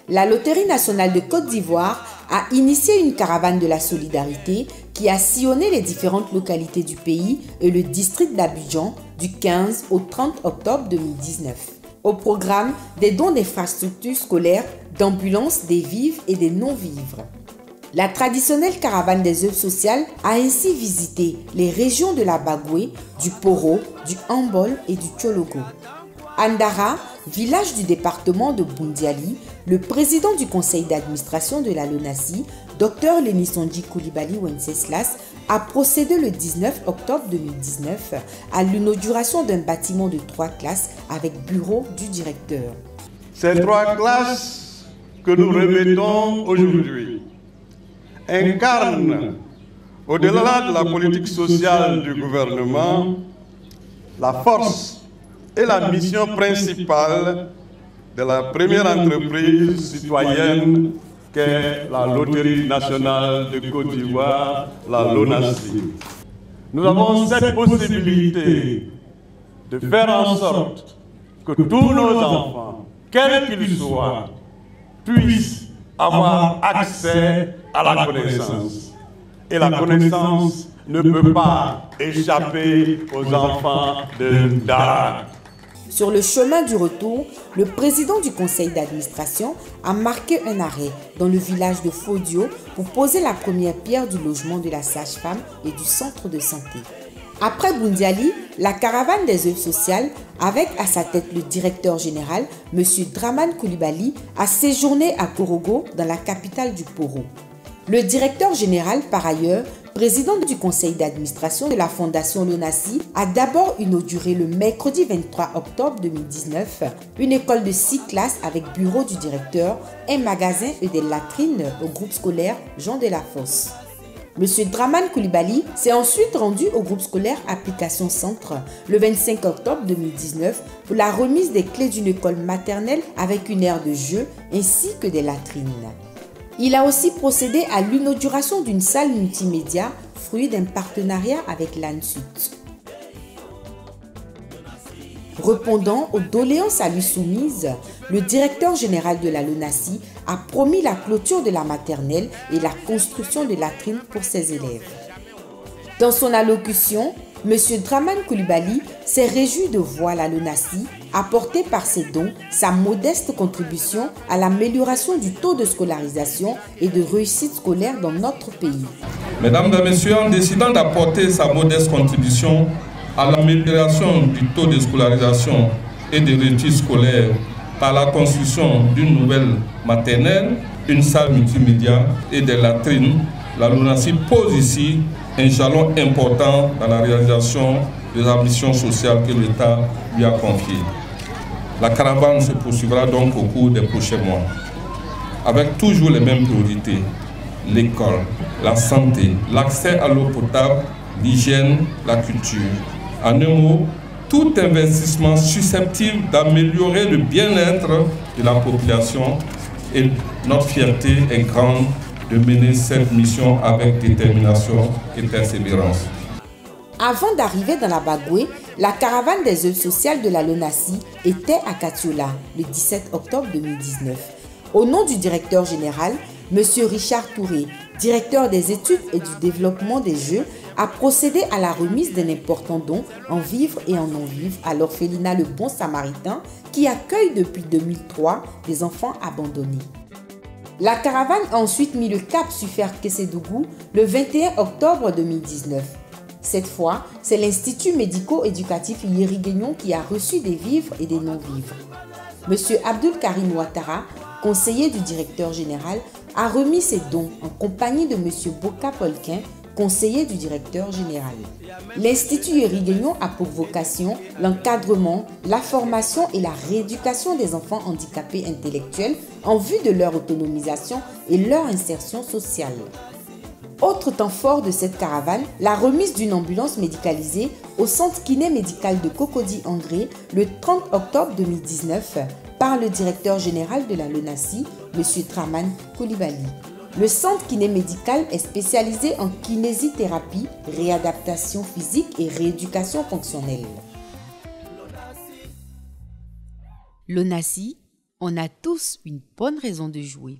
la Loterie nationale de Côte d'Ivoire a initié une caravane de la solidarité qui a sillonné les différentes localités du pays et le district d'Abidjan du 15 au 30 octobre 2019. Au programme, des dons d'infrastructures scolaires, d'ambulances, des vivres et des non-vivres. La traditionnelle caravane des œuvres sociales a ainsi visité les régions de la Bagoué, du Poro, du Hambol et du Tchologo. Andara, village du département de Boundiali, le président du conseil d'administration de la LONASI, Dr Lenisonji Coulibaly Wenceslas, a procédé le 19 octobre 2019 à l'inauguration d'un bâtiment de 3 classes avec bureau du directeur. Ces 3 classes que nous remettons aujourd'hui incarnent, au-delà de la politique sociale du gouvernement, la force et la mission principale de la première entreprise citoyenne qu'est la Loterie nationale de Côte d'Ivoire, la LONASI. Nous avons cette possibilité de faire en sorte que tous nos enfants, quels qu'ils soient, puissent avoir accès à la connaissance. Et la connaissance ne peut pas échapper aux enfants de Ndara. Sur le chemin du retour, le président du conseil d'administration a marqué un arrêt dans le village de Fodio pour poser la première pierre du logement de la sage-femme et du centre de santé. Après Boundiali, la caravane des œuvres sociales, avec à sa tête le directeur général, M. Dramane Coulibaly, a séjourné à Korogo, dans la capitale du Poro. Le directeur général, par ailleurs, président du conseil d'administration de la fondation LONASI, a d'abord inauguré le mercredi 23 octobre 2019 une école de 6 classes avec bureau du directeur, un magasin et des latrines au groupe scolaire Jean de la Fosse. M. Dramane Coulibaly s'est ensuite rendu au groupe scolaire Application Centre le 25 octobre 2019 pour la remise des clés d'une école maternelle avec une aire de jeu ainsi que des latrines. Il a aussi procédé à l'inauguration d'une salle multimédia, fruit d'un partenariat avec l'ANSUT. Répondant aux doléances à lui soumises, le directeur général de la LONASI a promis la clôture de la maternelle et la construction de latrines pour ses élèves. Dans son allocution, M. Dramane Coulibaly s'est réjoui de voir la LONASI apporter par ses dons sa modeste contribution à l'amélioration du taux de scolarisation et de réussite scolaire dans notre pays. Mesdames et messieurs, en décidant d'apporter sa modeste contribution à l'amélioration du taux de scolarisation et de réussite scolaire par la construction d'une nouvelle maternelle, une salle multimédia et des latrines, la LONASI pose ici un jalon important dans la réalisation des ambitions sociales que l'État lui a confiées. La caravane se poursuivra donc au cours des prochains mois, avec toujours les mêmes priorités: l'école, la santé, l'accès à l'eau potable, l'hygiène, la culture. En un mot, tout investissement susceptible d'améliorer le bien-être de la population, et notre fierté est grande de mener cette mission avec détermination et persévérance. Avant d'arriver dans la Bagoué, la caravane des œuvres sociales de la LONASI était à Katiola le 17 octobre 2019. Au nom du directeur général, M. Richard Touré, directeur des études et du développement des Jeux, a procédé à la remise d'un important don en vivres et en non-vivres à l'orphelinat Le Bon Samaritain qui accueille depuis 2003 des enfants abandonnés. La caravane a ensuite mis le cap sur Fer-Kessédougou le 21 octobre 2019. Cette fois, c'est l'Institut médico-éducatif Yeri-Guignon qui a reçu des vivres et des non-vivres. M. Abdul Karim Ouattara, conseiller du directeur général, a remis ses dons en compagnie de M. Boka Polquin, conseiller du directeur général. L'Institut Yeri-Guignon a pour vocation l'encadrement, la formation et la rééducation des enfants handicapés intellectuels en vue de leur autonomisation et leur insertion sociale. Autre temps fort de cette caravane, la remise d'une ambulance médicalisée au centre kiné médical de Cocody-Angré le 30 octobre 2019 par le directeur général de la LONASI, M. Dramane Coulibaly. Le centre kiné médical est spécialisé en kinésithérapie, réadaptation physique et rééducation fonctionnelle. LONASI, On a tous une bonne raison de jouer.